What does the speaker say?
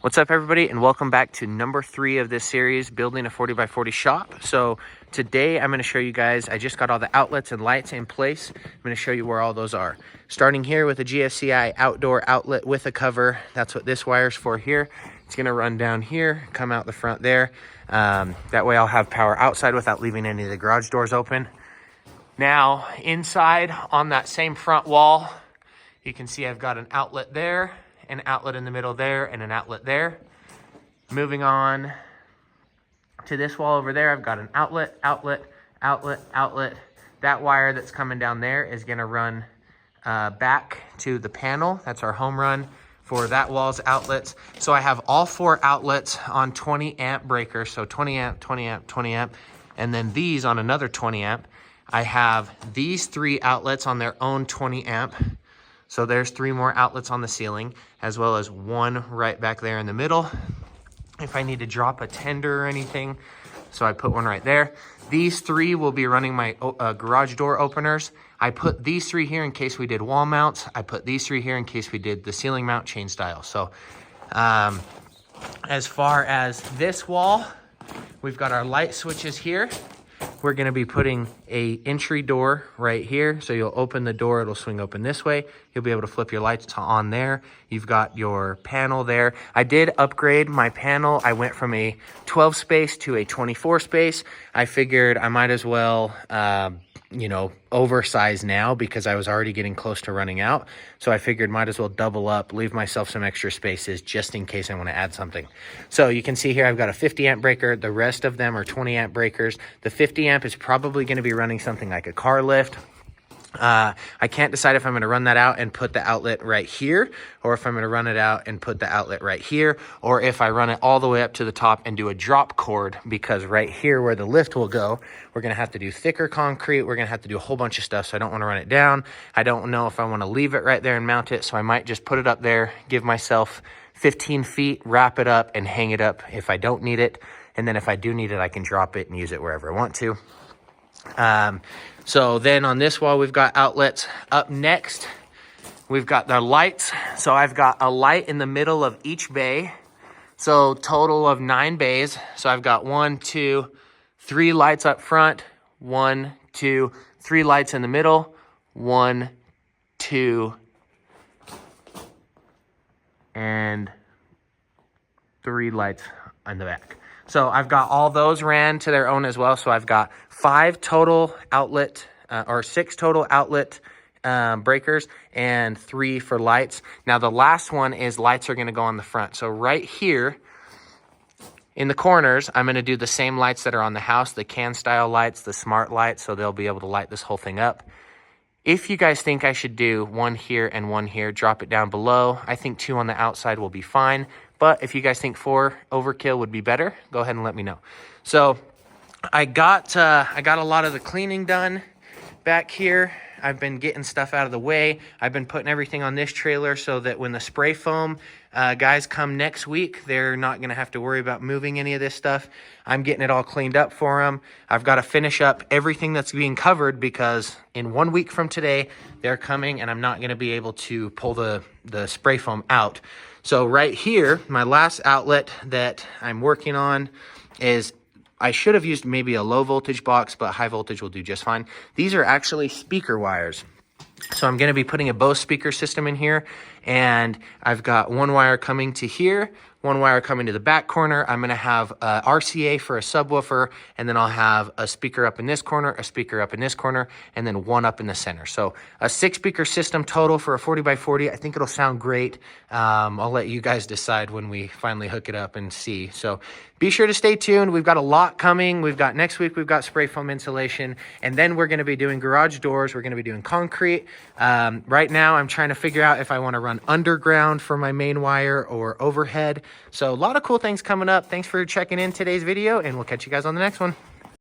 What's up, everybody, and welcome back to number 3 of this series, building a 40x40 shop. So today I'm going to show you guys, I just got all the outlets and lights in place. I'm going to show you where all those are. Starting here with a GFCI outdoor outlet with a cover. That's what this wire's for here. It's going to run down here, come out the front there. That way I'll have power outside without leaving any of the garage doors open. Now inside on that same front wall, you can see I've got an outlet there, an outlet in the middle there, and an outlet there. Moving on to this wall over there, I've got an outlet, outlet, outlet, outlet. That wire that's coming down there is gonna run back to the panel. That's our home run for that wall's outlets. So I have all 4 outlets on 20 amp breakers. So 20 amp, 20 amp, 20 amp, and then these on another 20 amp. I have these 3 outlets on their own 20 amp. So there's 3 more outlets on the ceiling, as well as 1 right back there in the middle. If I need to drop a tender or anything, so I put 1 right there. These 3 will be running my garage door openers. I put these 3 here in case we did wall mounts. I put these 3 here in case we did the ceiling mount chain style. So as far as this wall, we've got our light switches here. We're going to be putting a entry door right here. So you'll open the door, it'll swing open this way. You'll be able to flip your lights on there. You've got your panel there. I did upgrade my panel. I went from a 12 space to a 24 space. I figured I might as well, oversize now because I was already getting close to running out. So I figured might as well double up, leave myself some extra spaces just in case I want to add something. So you can see here I've got a 50 amp breaker. The rest of them are 20 amp breakers. The 50 amp is probably going to be running something like a car lift. I can't decide if I'm going to run that out and put the outlet right here, or if I'm going to run it out and put the outlet right here, or if I run it all the way up to the top and do a drop cord, because right here where the lift will go, we're going to have to do thicker concrete. We're going to have to do a whole bunch of stuff. So I don't want to run it down. I don't know if I want to leave it right there and mount it. So I might just put it up there, give myself 15 feet, wrap it up and hang it up if I don't need it. And then if I do need it, I can drop it and use it wherever I want to. So then on this wall, we've got outlets. Up next, we've got the lights. So I've got a light in the middle of each bay. So total of 9 bays. So I've got 1, 2, 3 lights up front, 1, 2, 3 lights in the middle, 1, 2, and 3 lights on the back. So I've got all those ran to their own as well. So I've got 5 total outlet or 6 total outlet breakers and 3 for lights. Now the last one is lights are going to go on the front. So right here in the corners, I'm going to do the same lights that are on the house, the can style lights, the smart lights. So they'll be able to light this whole thing up. If you guys think I should do 1 here and 1 here, drop it down below. I think 2 on the outside will be fine. But if you guys think 4 overkill would be better, go ahead and let me know. So I got a lot of the cleaning done back here. I've been getting stuff out of the way. I've been putting everything on this trailer so that when the spray foam guys come next week, they're not going to have to worry about moving any of this stuff. I'm getting it all cleaned up for them. I've got to finish up everything that's being covered because in 1 week from today, they're coming and I'm not going to be able to pull the spray foam out. So right here, my last outlet that I'm working on is, I should have used maybe a low voltage box, but high voltage will do just fine. These are actually speaker wires. So I'm going to be putting a Bose speaker system in here, and I've got 1 wire coming to here, 1 wire coming to the back corner. I'm going to have a RCA for a subwoofer, and then I'll have a speaker up in this corner, a speaker up in this corner, and then 1 up in the center. So a 6-speaker system total for a 40x40. I think it'll sound great. I'll let you guys decide when we finally hook it up and see. So be sure to stay tuned. We've got a lot coming. We've got next week, we've got spray foam insulation, and then we're going to be doing garage doors. We're going to be doing concrete. Right now, I'm trying to figure out if I want to run underground for my main wire or overhead. So a lot of cool things coming up. Thanks for checking in today's video, and we'll catch you guys on the next one.